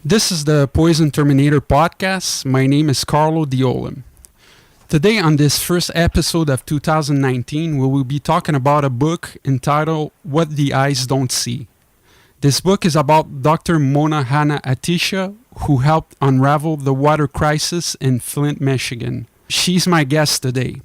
This is the Poison Terminator podcast. My name is Carlo Diolim. Today, on this first episode of 2019, we will be talking about a book entitled What the Eyes Don't See. This book is about Dr. Mona Hanna-Attisha, who helped unravel the water crisis in Flint, Michigan. She's my guest today.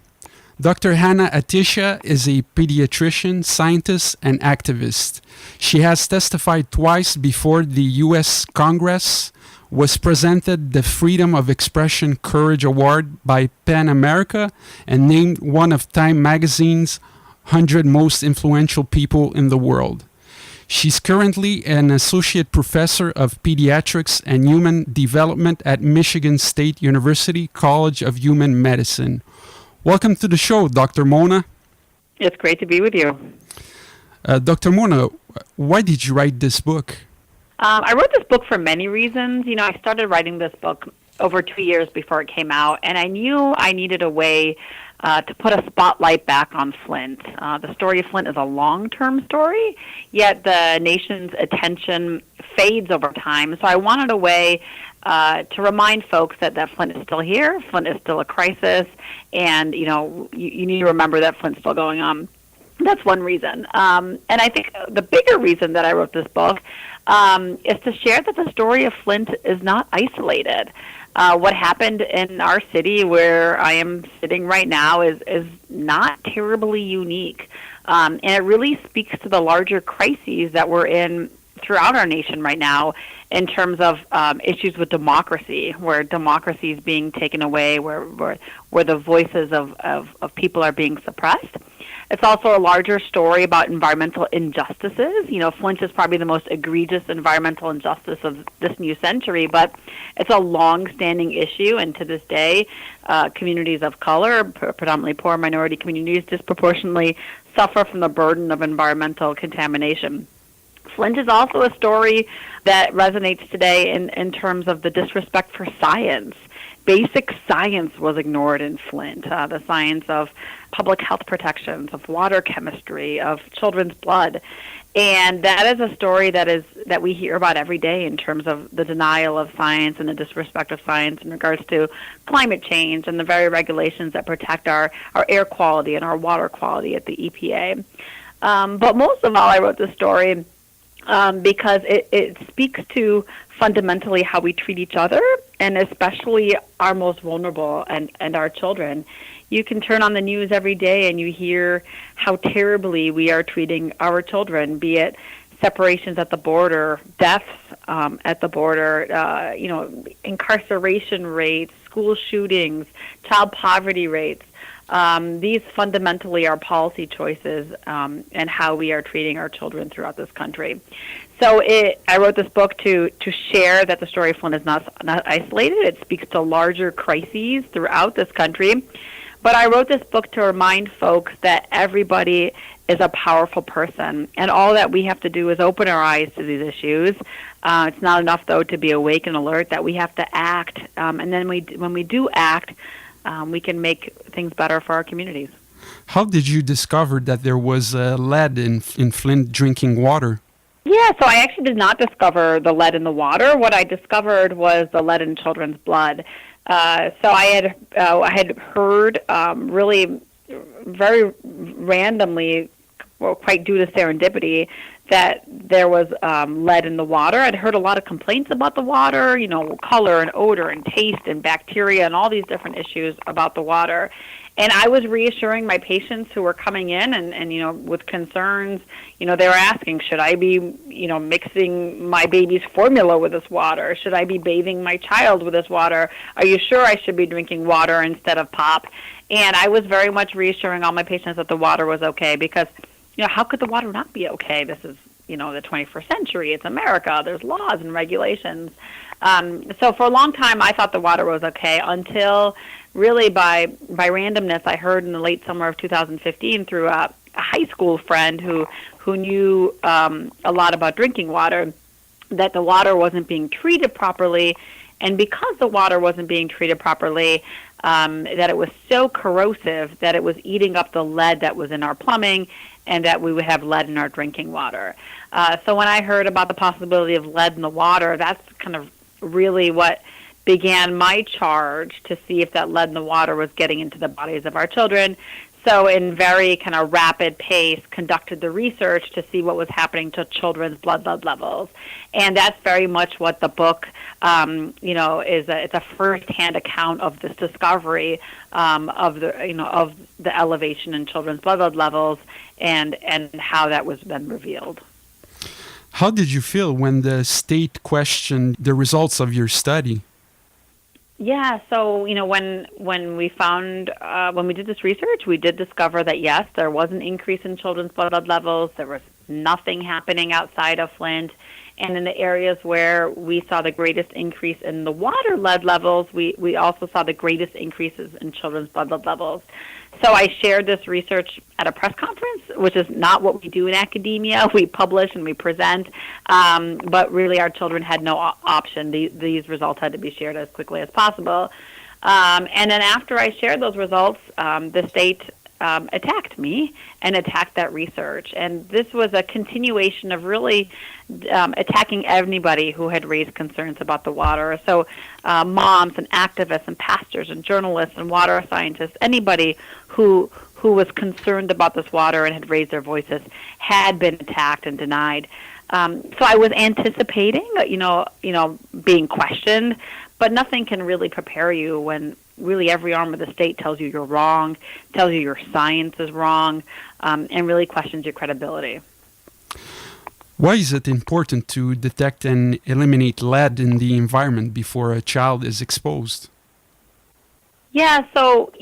Dr. Hanna-Attisha is a pediatrician, scientist, and activist. She has testified twice before the U.S. Congress, was presented the Freedom of Expression Courage Award by PEN America, and named one of Time magazine's 100 most influential people in the world. She's currently an associate professor of pediatrics and human development at Michigan State University College of Human Medicine. Welcome to the show, Dr. Mona. It's great to be with you. Dr. Mona, why did you write this book? I wrote this book for many reasons. I started writing this book over 2 years before it came out, and I knew I needed a way to put a spotlight back on Flint. The story of Flint is a long-term story, yet the nation's attention fades over time. So I wanted a way to remind folks that Flint is still here, Flint is still a crisis, and you need to remember that Flint's still going on. That's one reason. And I think the bigger reason that I wrote this book is to share that the story of Flint is not isolated. What happened in our city where I am sitting right now is not terribly unique. And it really speaks to the larger crises that we're in throughout our nation right now in terms of issues with democracy, where democracy is being taken away, where the voices of people are being suppressed. It's also a larger story about environmental injustices. Flint is probably the most egregious environmental injustice of this new century, but it's a long-standing issue, and to this day, communities of color, predominantly poor minority communities, disproportionately suffer from the burden of environmental contamination. Flint is also a story that resonates today in terms of the disrespect for science. Basic science was ignored in Flint, the science of public health protections, of water chemistry, of children's blood. And that is a story that we hear about every day in terms of the denial of science and the disrespect of science in regards to climate change and the very regulations that protect our air quality and our water quality at the EPA. But most of all, I wrote this story because it speaks to fundamentally how we treat each other, and especially our most vulnerable and our children. You can turn on the news every day and you hear how terribly we are treating our children, be it separations at the border, deaths at the border, incarceration rates, school shootings, child poverty rates. These fundamentally are policy choices and how we are treating our children throughout this country. So I wrote this book to share that the story of Flint is not isolated. It speaks to larger crises throughout this country. But I wrote this book to remind folks that everybody is a powerful person, and all that we have to do is open our eyes to these issues. It's not enough, though, to be awake and alert, that we have to act. And then when we do act, we can make things better for our communities. How did you discover that there was lead in Flint drinking water? Yeah, so I actually did not discover the lead in the water. What I discovered was the lead in children's blood. So I had heard really very randomly, well, quite due to serendipity, that there was lead in the water. I'd heard a lot of complaints about the water, color and odor and taste and bacteria and all these different issues about the water. And I was reassuring my patients who were coming in and with concerns, they were asking, should I be, mixing my baby's formula with this water? Should I be bathing my child with this water? Are you sure I should be drinking water instead of pop? And I was very much reassuring all my patients that the water was okay because, how could the water not be okay? This is, the 21st century. It's America. There's laws and regulations. So for a long time, I thought the water was okay until really by randomness, I heard in the late summer of 2015 through a high school friend who knew a lot about drinking water, that the water wasn't being treated properly. And because the water wasn't being treated properly, that it was so corrosive that it was eating up the lead that was in our plumbing and that we would have lead in our drinking water. So when I heard about the possibility of lead in the water, that's kind of really what began my charge to see if that lead in the water was getting into the bodies of our children. So in very kind of rapid pace, conducted the research to see what was happening to children's blood lead levels. And that's very much what the book, it's a first-hand account of this discovery of the elevation in children's blood lead levels and how that was then revealed. How did you feel when the state questioned the results of your study? Yeah, so when we found when we did this research, we did discover that yes, there was an increase in children's blood lead levels. There was nothing happening outside of Flint, and in the areas where we saw the greatest increase in the water lead levels, we also saw the greatest increases in children's blood lead levels. So I shared this research at a press conference, which is not what we do in academia. We publish and we present, but really our children had no option. These results had to be shared as quickly as possible. And then after I shared those results, the state attacked me and attacked that research. And this was a continuation of really attacking anybody who had raised concerns about the water. So moms and activists and pastors and journalists and water scientists, anybody who was concerned about this water and had raised their voices had been attacked and denied. So I was anticipating, being questioned, but nothing can really prepare you when really every arm of the state tells you you're wrong, tells you your science is wrong, and really questions your credibility. Why is it important to detect and eliminate lead in the environment before a child is exposed? Yeah, so,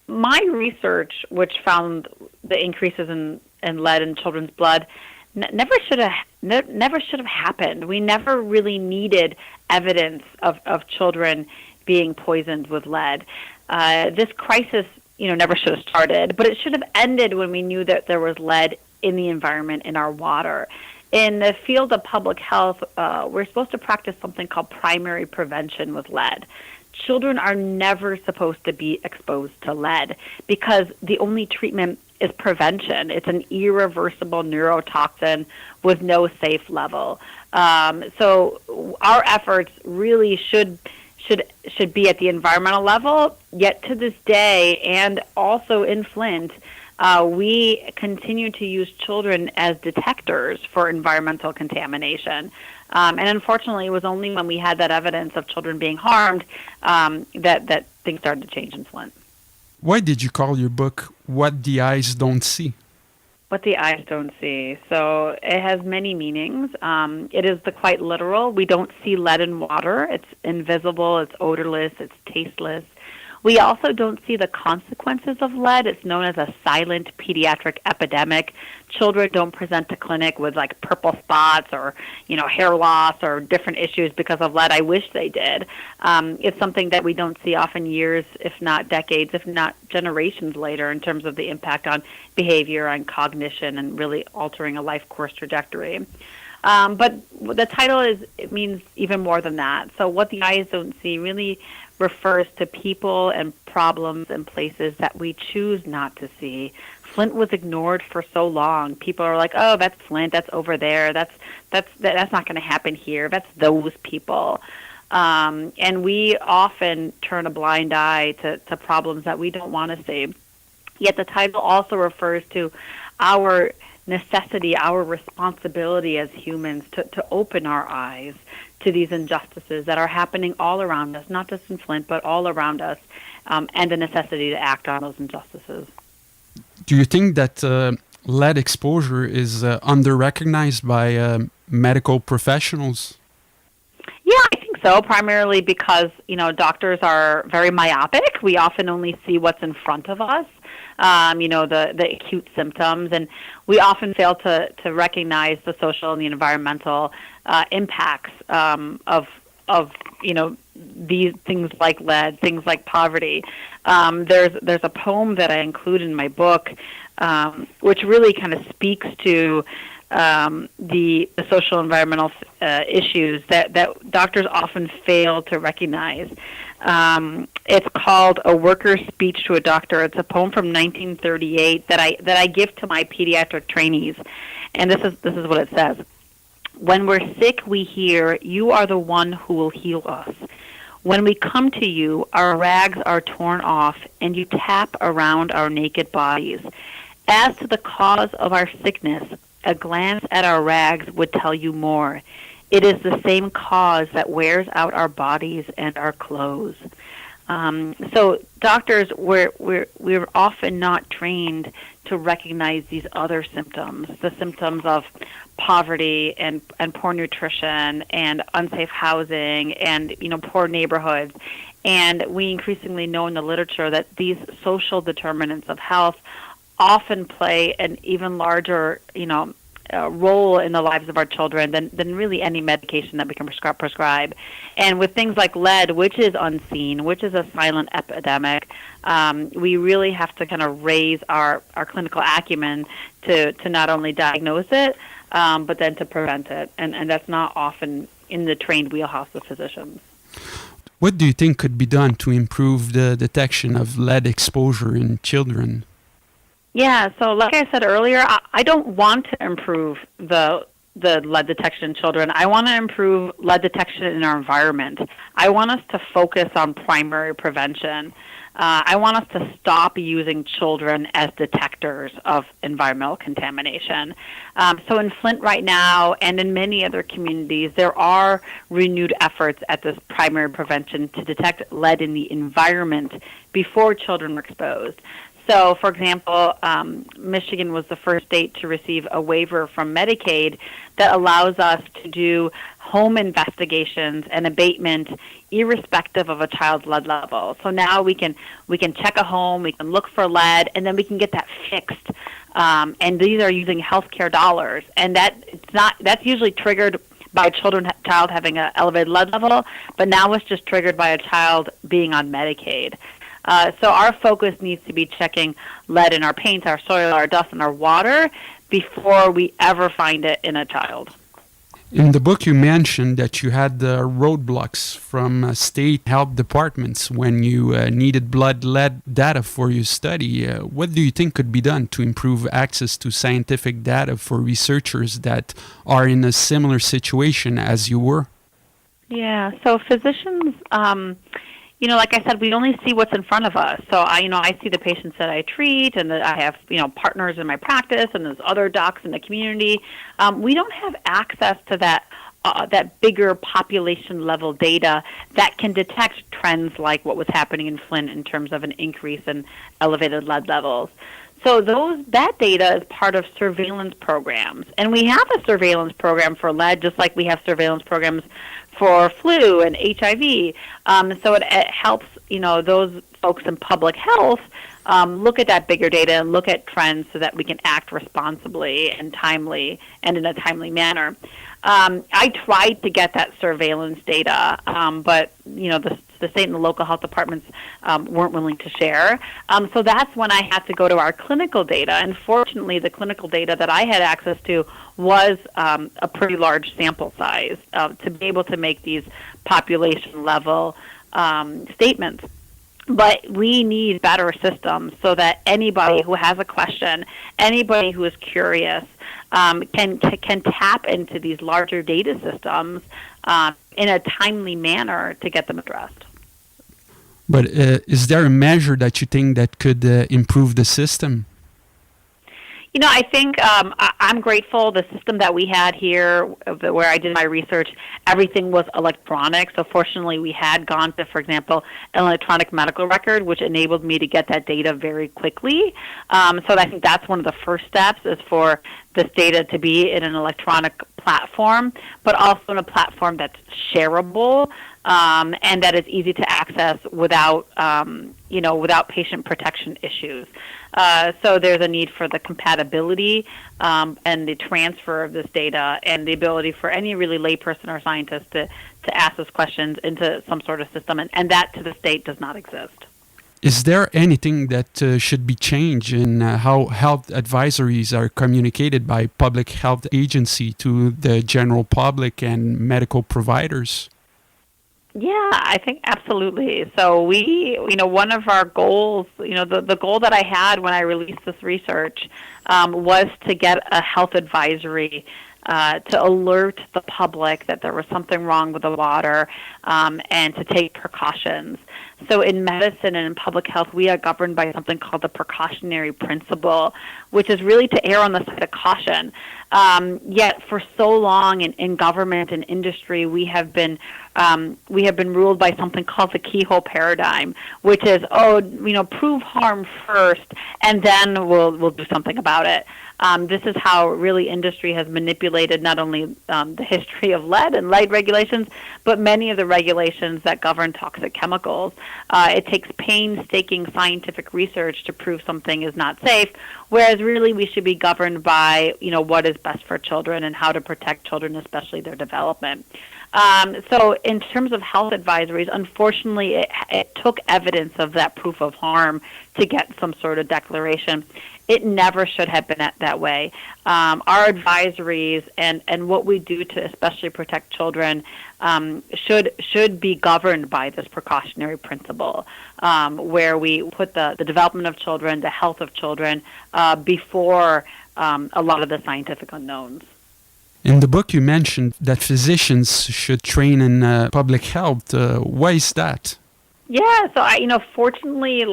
my research, which found the increases in lead in children's blood, never should have happened. We never really needed evidence of children being poisoned with lead. This crisis, never should have started, but it should have ended when we knew that there was lead in the environment, in our water. In the field of public health, we're supposed to practice something called primary prevention with lead. Children are never supposed to be exposed to lead because the only treatment is prevention. It's an irreversible neurotoxin with no safe level. So our efforts really should be at the environmental level, yet to this day, and also in Flint, we continue to use children as detectors for environmental contamination. And unfortunately, it was only when we had that evidence of children being harmed that things started to change in Flint. Why did you call your book What the Eyes Don't See? What the eyes don't see. So it has many meanings. It is the quite literal. We don't see lead in water. It's invisible, it's odorless, it's tasteless. We also don't see the consequences of lead. It's known as a silent pediatric epidemic. Children don't present to clinic with like purple spots or, hair loss or different issues because of lead. I wish they did. It's something that we don't see often years, if not decades, if not generations later in terms of the impact on behavior, on cognition, and really altering a life course trajectory. But the title it means even more than that. So what the eyes don't see really refers to people and problems and places that we choose not to see. Flint was ignored for so long. People are like, "Oh, that's Flint. That's over there. That's not going to happen here. That's those people." And we often turn a blind eye to problems that we don't want to see. Yet the title also refers to our necessity, our responsibility as humans to open our eyes to these injustices that are happening all around us, not just in Flint, but all around us, and the necessity to act on those injustices. Do you think that lead exposure is under-recognized by medical professionals? Yeah, I think so, primarily because, doctors are very myopic. We often only see what's in front of us, the acute symptoms, and we often fail to recognize the social and the environmental impacts of these things like lead, things like poverty. There's a poem that I include in my book, which really kind of speaks to the social environmental issues that doctors often fail to recognize. It's called A Worker's Speech to a Doctor. It's a poem from 1938 that I give to my pediatric trainees, and this is what it says. When we're sick, we hear, "You are the one who will heal us." When we come to you, our rags are torn off, and you tap around our naked bodies. As to the cause of our sickness, a glance at our rags would tell you more. It is the same cause that wears out our bodies and our clothes. So doctors, we're often not trained to recognize these other symptoms, the symptoms of poverty and poor nutrition and unsafe housing and poor neighborhoods. And we increasingly know in the literature that these social determinants of health often play an even larger role in the lives of our children than really any medication that we can prescribe. And with things like lead, which is unseen, which is a silent epidemic, we really have to kind of raise our clinical acumen to not only diagnose it, but then to prevent it. And that's not often in the trained wheelhouse of physicians. What do you think could be done to improve the detection of lead exposure in children? Yeah, so like I said earlier, I don't want to improve the lead detection in children. I want to improve lead detection in our environment. I want us to focus on primary prevention. I want us to stop using children as detectors of environmental contamination. So in Flint right now and in many other communities, there are renewed efforts at this primary prevention to detect lead in the environment before children are exposed. So, for example, Michigan was the first state to receive a waiver from Medicaid that allows us to do home investigations and abatement irrespective of a child's lead level. So now we can check a home, we can look for lead, and then we can get that fixed. And these are using healthcare dollars, and that's usually triggered by a child having an elevated lead level, but now it's just triggered by a child being on Medicaid. So our focus needs to be checking lead in our paint, our soil, our dust, and our water before we ever find it in a child. In the book, you mentioned that you had roadblocks from state health departments when you needed blood lead data for your study. What do you think could be done to improve access to scientific data for researchers that are in a similar situation as you were? Yeah, so physicians... like I said, we only see what's in front of us. So I see the patients that I treat, and that I have, partners in my practice, and there's other docs in the community. We don't have access to that bigger population level data that can detect trends like what was happening in Flint in terms of an increase in elevated lead levels. So that data is part of surveillance programs. And we have a surveillance program for lead, just like we have surveillance programs for flu and HIV. So it helps, those folks in public health look at that bigger data and look at trends so that we can act responsibly and timely and in a timely manner. I tried to get that surveillance data, but the state and the local health departments weren't willing to share. So that's when I had to go to our clinical data. And fortunately, the clinical data that I had access to was a pretty large sample size to be able to make these population level statements. But we need better systems so that anybody who has a question, anybody who is curious, can tap into these larger data systems in a timely manner to get them addressed. But is there a measure that you think that could improve the system? I think I'm grateful. The system that we had here, where I did my research, everything was electronic. So fortunately, we had gone to, for example, an electronic medical record, which enabled me to get that data very quickly. So I think that's one of the first steps, is for this data to be in an electronic platform, but also in a platform that's shareable and that is easy to access without patient protection issues. So there's a need for the compatibility and the transfer of this data and the ability for any really layperson or scientist to ask those questions into some sort of system, and that to this date does not exist. Is there anything that should be changed in how health advisories are communicated by public health agency to the general public and medical providers? Yeah, I think absolutely. So one of our goals, the goal that I had when I released this research was to get a health advisory to alert the public that there was something wrong with the water, and to take precautions. So in medicine and in public health, we are governed by something called the precautionary principle, which is really to err on the side of caution. Yet for so long in government and industry, we have been ruled by something called the keyhole paradigm, which is, prove harm first, and then we'll do something about it. This is how really industry has manipulated not only the history of lead and lead regulations, but many of the regulations that govern toxic chemicals. It takes painstaking scientific research to prove something is not safe, whereas really we should be governed by, what is best for children and how to protect children, especially their development. So in terms of health advisories, unfortunately, it took evidence of that proof of harm to get some sort of declaration. It never should have been that way. Our advisories and what we do to especially protect children should be governed by this precautionary principle, where we put the development of children, the health of children, before a lot of the scientific unknowns. In the book, you mentioned that physicians should train in public health. Why is that? Yeah, so fortunately,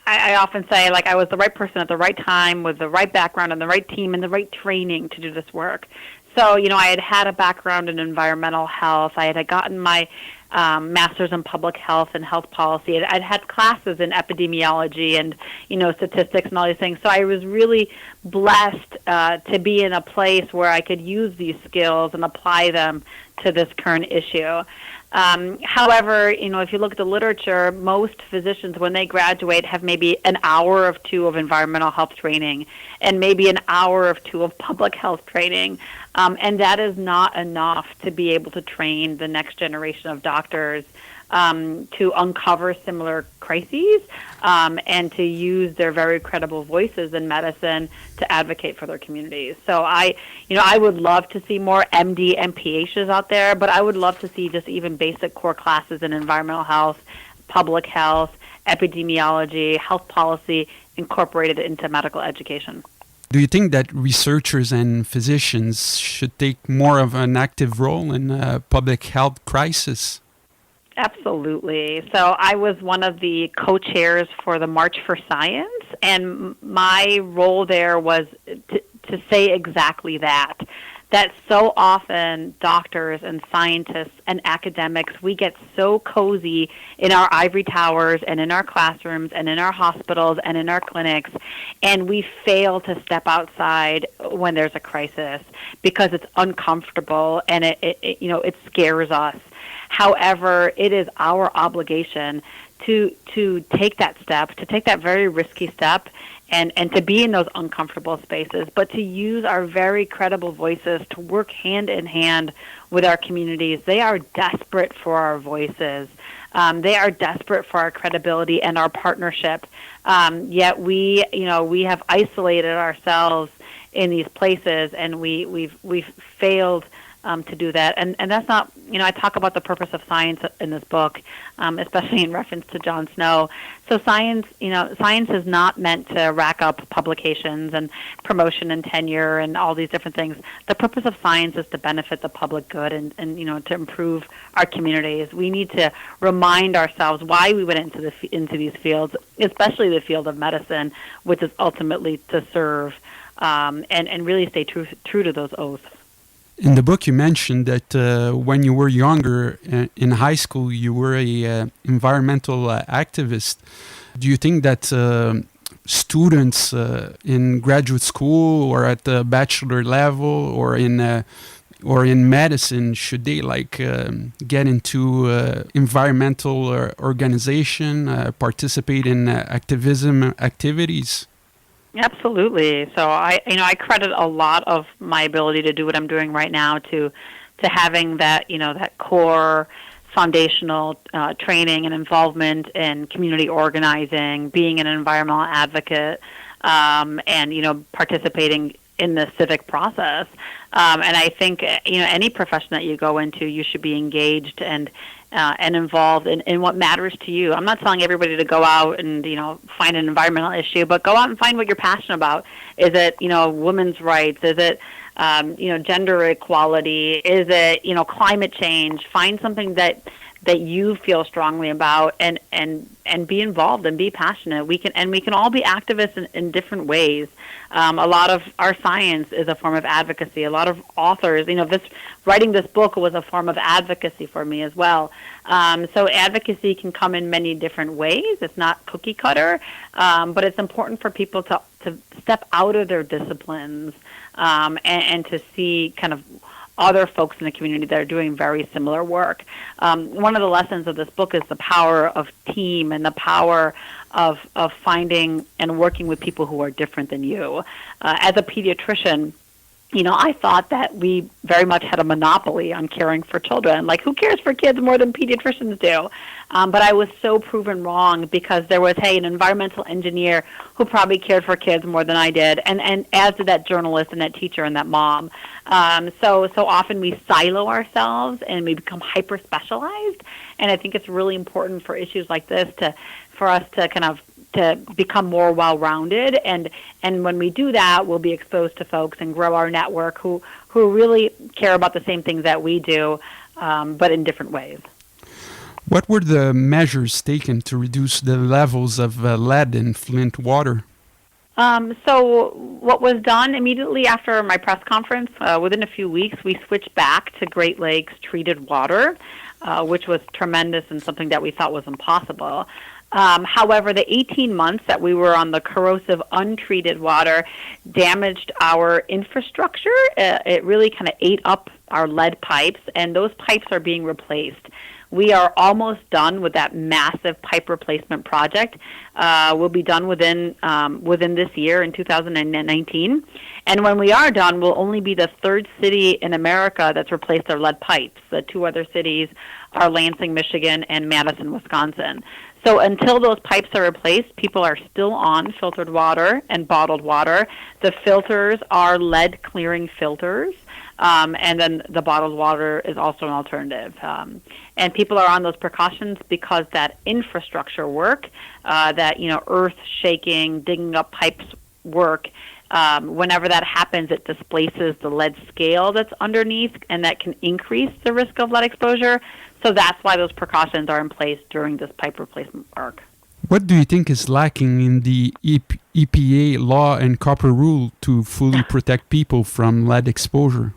I often say, I was the right person at the right time with the right background and the right team and the right training to do this work. So, I had a background in environmental health. I had gotten my master's in public health and health policy. I'd had classes in epidemiology and, statistics and all these things. So I was really blessed to be in a place where I could use these skills and apply them to this current issue. However, if you look at the literature, most physicians, when they graduate, have maybe an hour or two of environmental health training and maybe an hour or two of public health training. And that is not enough to be able to train the next generation of doctors to uncover similar crises and to use their very credible voices in medicine to advocate for their communities. So I would love to see more MD and PHs out there, but I would love to see just even basic core classes in environmental health, public health, epidemiology, health policy incorporated into medical education. Do you think that researchers and physicians should take more of an active role in public health crisis? Absolutely. So I was one of the co-chairs for the March for Science, and my role there was to say exactly that so often doctors and scientists and academics, we get so cozy in our ivory towers and in our classrooms and in our hospitals and in our clinics, and we fail to step outside when there's a crisis because it's uncomfortable and it scares us. However, it is our obligation to take that step, to take that very risky step, and to be in those uncomfortable spaces, but to use our very credible voices to work hand in hand with our communities. They are desperate for our voices. They are desperate for our credibility and our partnership. Yet we have isolated ourselves in these places, and we've failed to do that. And that's not, I talk about the purpose of science in this book, especially in reference to John Snow. So science is not meant to rack up publications and promotion and tenure and all these different things. The purpose of science is to benefit the public good and to improve our communities. We need to remind ourselves why we went into these fields, especially the field of medicine, which is ultimately to serve and really stay true to those oaths. In the book, you mentioned that when you were younger in high school, you were a environmental activist. Do you think that students in graduate school or at the bachelor level or in medicine, should they get into environmental organization, participate in activism activities? Absolutely. So I credit a lot of my ability to do what I'm doing right now to having that that core foundational training and involvement in community organizing, being an environmental advocate, and participating in the civic process. And I think any profession that you go into, you should be engaged and involved in what matters to you. I'm not telling everybody to go out and find an environmental issue, but go out and find what you're passionate about. Is it women's rights? Is it gender equality? Is it, climate change? Find something that you feel strongly about, and be involved and be passionate. We can all be activists in different ways. A lot of our science is a form of advocacy. A lot of authors, writing this book was a form of advocacy for me as well. So advocacy can come in many different ways. It's not cookie cutter, but it's important for people to step out of their disciplines, and to see kind of other folks in the community that are doing very similar work. One of the lessons of this book is the power of team and the power of finding and working with people who are different than you. As a pediatrician, I thought that we very much had a monopoly on caring for children. Like, who cares for kids more than pediatricians do? But I was so proven wrong, because there was, an environmental engineer who probably cared for kids more than I did, and as did that journalist and that teacher and that mom. So often we silo ourselves and we become hyper-specialized, and I think it's really important for issues like this for us to kind of to become more well-rounded, and when we do that, we'll be exposed to folks and grow our network who really care about the same things that we do, but in different ways. What were the measures taken to reduce the levels of lead in Flint water? So what was done immediately after my press conference, within a few weeks, we switched back to Great Lakes treated water, which was tremendous and something that we thought was impossible. However, the 18 months that we were on the corrosive untreated water damaged our infrastructure. It really kind of ate up our lead pipes, and those pipes are being replaced. We are almost done with that massive pipe replacement project. We'll be done within this year in 2019. And when we are done, we'll only be the third city in America that's replaced their lead pipes. The two other cities are Lansing, Michigan, and Madison, Wisconsin. So until those pipes are replaced, people are still on filtered water and bottled water. The filters are lead-clearing filters, and then the bottled water is also an alternative. And people are on those precautions because that infrastructure work, earth shaking, digging up pipes work, whenever that happens, it displaces the lead scale that's underneath, and that can increase the risk of lead exposure. So that's why those precautions are in place during this pipe replacement work. What do you think is lacking in the EPA law and copper rule to fully protect people from lead exposure?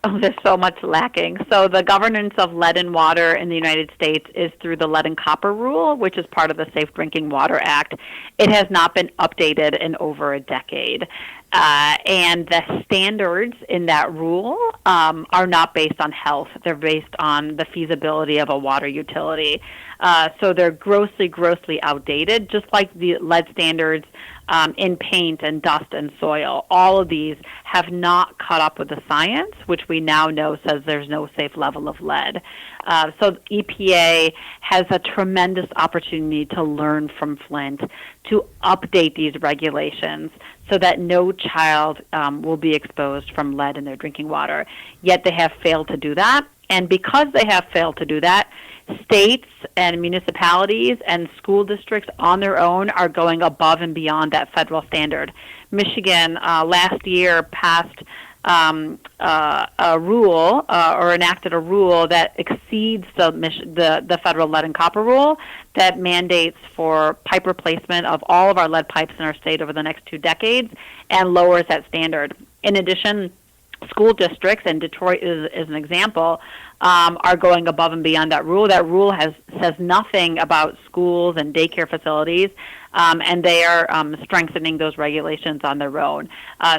Oh, there's so much lacking. So the governance of lead in water in the United States is through the Lead and Copper Rule, which is part of the Safe Drinking Water Act. It has not been updated in over a decade. And the standards in that rule are not based on health. They're based on the feasibility of a water utility. So they're grossly outdated, just like the lead standards in paint and dust and soil. All of these have not caught up with the science, which we now know says there's no safe level of lead. So EPA has a tremendous opportunity to learn from Flint, to update these regulations so that no child will be exposed from lead in their drinking water. Yet they have failed to do that. And because they have failed to do that, states and municipalities and school districts on their own are going above and beyond that federal standard. Michigan last year passed a rule or enacted a rule that exceeds the federal lead and copper rule that mandates for pipe replacement of all of our lead pipes in our state over the next 2 decades and lowers that standard. In addition, school districts, and Detroit is an example, are going above and beyond that rule. That rule says nothing about schools and daycare facilities, and they are strengthening those regulations on their own.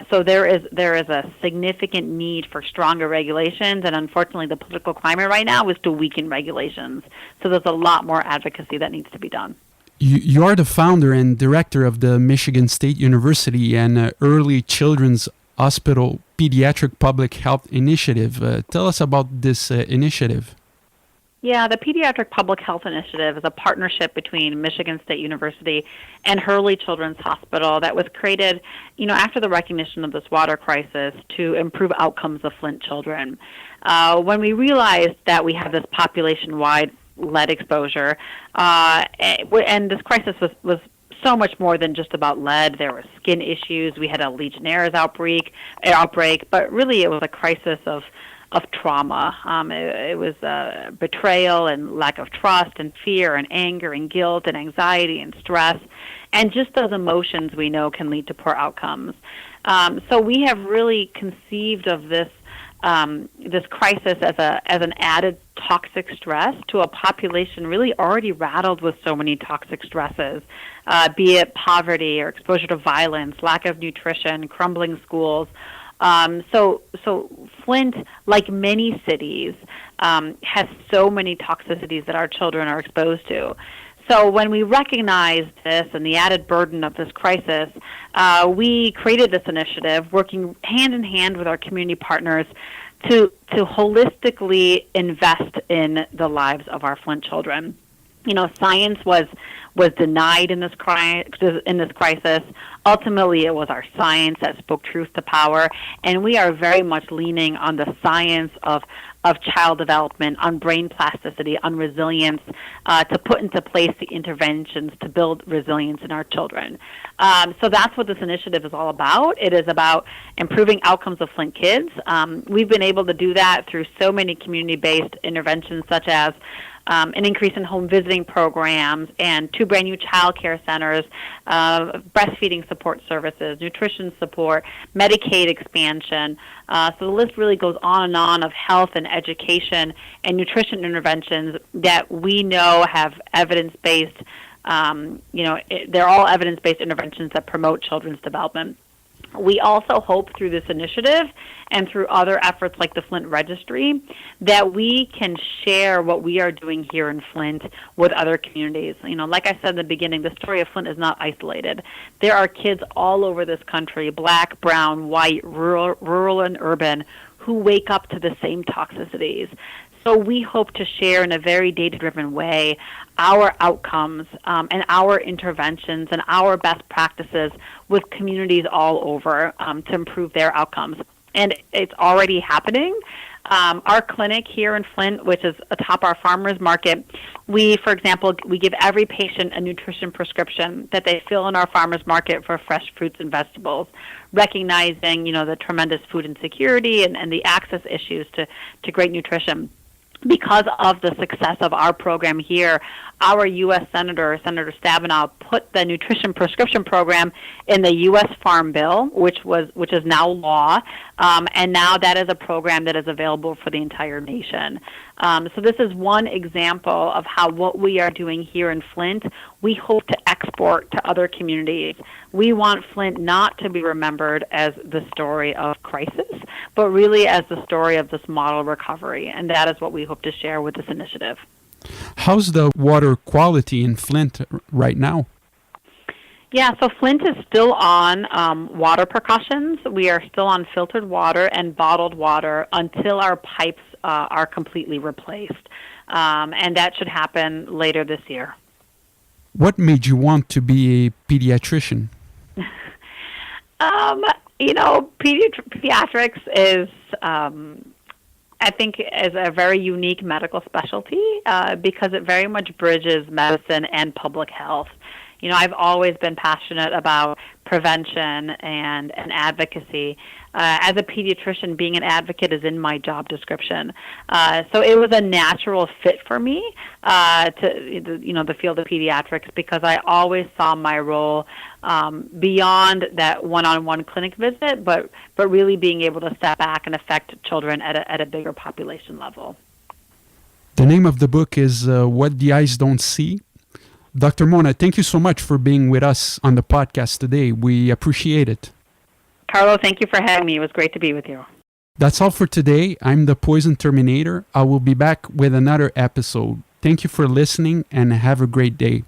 So there is a significant need for stronger regulations, and unfortunately the political climate right now is to weaken regulations. So there's a lot more advocacy that needs to be done. You are the founder and director of the Michigan State University and Early Children's Hospital Pediatric Public Health Initiative. Tell us about this initiative. Yeah, the Pediatric Public Health Initiative is a partnership between Michigan State University and Hurley Children's Hospital that was created, after the recognition of this water crisis to improve outcomes of Flint children. When we realized that we have this population-wide lead exposure, and this crisis was so much more than just about lead. There were skin issues. We had a Legionnaires outbreak, but really it was a crisis of trauma. It was betrayal and lack of trust and fear and anger and guilt and anxiety and stress. And just those emotions we know can lead to poor outcomes. So we have really conceived of this crisis as an added toxic stress to a population really already rattled with so many toxic stresses, be it poverty or exposure to violence, lack of nutrition, crumbling schools. So Flint, like many cities, has so many toxicities that our children are exposed to. So when we recognized this and the added burden of this crisis, we created this initiative, working hand in hand with our community partners to holistically invest in the lives of our Flint children. You know, science was denied in this crisis. Ultimately, it was our science that spoke truth to power, and we are very much leaning on the science of child development, on brain plasticity, on resilience, to put into place the interventions to build resilience in our children. So that's what this initiative is all about. It is about improving outcomes of Flint kids. We've been able to do that through so many community-based interventions, such as an increase in home visiting programs and 2 brand new child care centers, breastfeeding support services, nutrition support, Medicaid expansion. So the list really goes on of health and education and nutrition interventions that we know have evidence-based, they're all evidence-based interventions that promote children's development. We also hope through this initiative and through other efforts like the Flint Registry that we can share what we are doing here in Flint with other communities. You know, like I said in the beginning, the story of Flint is not isolated. There are kids all over this country, black, brown, white, rural and urban, who wake up to the same toxicities. So we hope to share in a very data-driven way our outcomes and our interventions and our best practices with communities all over to improve their outcomes. And it's already happening. Our clinic here in Flint, which is atop our farmers market, for example, we give every patient a nutrition prescription that they fill in our farmers market for fresh fruits and vegetables, recognizing, the tremendous food insecurity and the access issues to great nutrition. Because of the success of our program here, our U.S. Senator Stabenow, put the nutrition prescription program in the U.S. Farm Bill, which is now law, and now that is a program that is available for the entire nation. So this is one example of how what we are doing here in Flint, we hope to export to other communities. We want Flint not to be remembered as the story of crisis, but really as the story of this model recovery, and that is what we hope to share with this initiative. How's the water quality in Flint right now? Yeah, so Flint is still on water precautions. We are still on filtered water and bottled water until our pipes are completely replaced, and that should happen later this year. What made you want to be a pediatrician? Pediatrics is, I think, is a very unique medical specialty because it very much bridges medicine and public health. I've always been passionate about prevention and advocacy. As a pediatrician, being an advocate is in my job description. So it was a natural fit for me to the field of pediatrics because I always saw my role beyond that one-on-one clinic visit, but really being able to step back and affect children at a bigger population level. The name of the book is What the Eyes Don't See. Dr. Mona, thank you so much for being with us on the podcast today. We appreciate it. Carlo, thank you for having me. It was great to be with you. That's all for today. I'm the Poison Terminator. I will be back with another episode. Thank you for listening and have a great day.